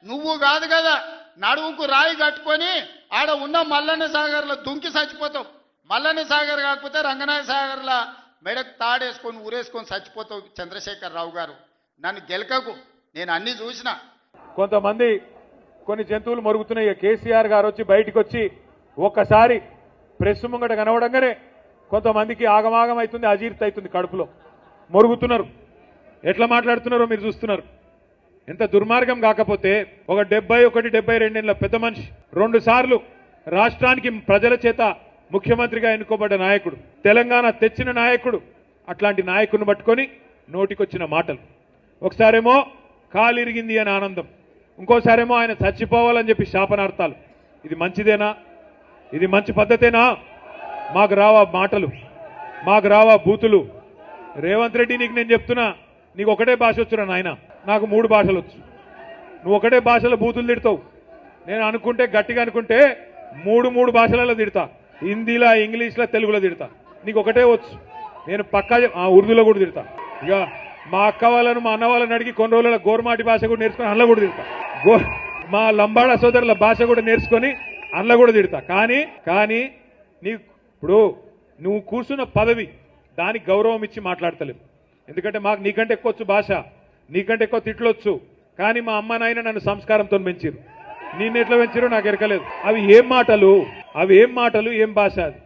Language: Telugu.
నువ్వు కాదు కదా నడుముకు రాయి కట్టుకొని ఆడ ఉన్న మల్లన్న సాగర్లో దుంకి చచ్చిపోతావు. మల్లన్న సాగర్ కాకపోతే రంగనాథ సాగర్ల మెడకు తాడేసుకొని ఊరేసుకొని చచ్చిపోతావు. చంద్రశేఖర్ రావు గారు నన్ను గెలకకు, నేను అన్ని చూసిన. కొంతమంది కొన్ని జంతువులు మరుగుతున్నాయి. కేసీఆర్ గారు వచ్చి బయటికి వచ్చి ఒక్కసారి ప్రెస్ ముంగట కనవడంగానే కొంతమందికి ఆగమాగం అవుతుంది, అజీర్తి అవుతుంది, కడుపులో మరుగుతున్నారు. ఎట్లా మాట్లాడుతున్నారో మీరు చూస్తున్నారు. ఎంత దుర్మార్గం కాకపోతే ఒక 71-72 పెద్ద మనిషి 2 సార్లు రాష్ట్రానికి ప్రజల చేత ముఖ్యమంత్రిగా ఎన్నుకోబడ్డ నాయకుడు, తెలంగాణ తెచ్చిన నాయకుడు, అట్లాంటి నాయకుడిని పట్టుకొని నోటికొచ్చిన మాటలు. ఒకసారేమో కాలిరిగింది అని ఆనందం, ఇంకోసారేమో ఆయన చచ్చిపోవాలని చెప్పి శాపనార్థాలు. ఇది మంచిదేనా? ఇది మంచి పద్ధతేనా? మాకు రావా మాటలు, మాకు రావా బూతులు? రేవంత్ రెడ్డి నీకు నేను చెప్తున్నా, నీకు ఒకటే భాష వచ్చురా నాయన, నాకు 3 భాషలు వచ్చు. నువ్వు ఒకటే భాషలో బూతులు తిడతావు. నేను అనుకుంటే గట్టిగా అనుకుంటే 3 భాషలలో తిడతా. హిందీలో, ఇంగ్లీష్లో, తెలుగులో తిడతా. నీకు ఒకటే వచ్చు. నేను పక్కా ఉర్దూలో కూడా తిడతా. ఇక మా అక్క వాళ్ళను మా అన్న వాళ్ళని అడిగి కొన్ని రోజుల గోర్మాటి భాష కూడా నేర్చుకొని అందులో కూడా తిడతా. మా లంబాడా సోదరుల భాష కూడా నేర్చుకొని అందులో కూడా తిడతా. కానీ నీకు ఇప్పుడు నువ్వు కూర్చున్న పదవి దానికి గౌరవం ఇచ్చి మాట్లాడతలేవు. ఎందుకంటే మాకు నీకంటే ఎక్కువ వచ్చు భాష, నీకంటే ఎక్కువ తిట్లొచ్చు. కానీ మా అమ్మ నాయన నన్ను సంస్కారంతో పెంచారు. నిన్ను ఎట్లా పెంచారో నాకు ఎరకలేదు. అవి ఏం మాటలు, ఏం భాష అది?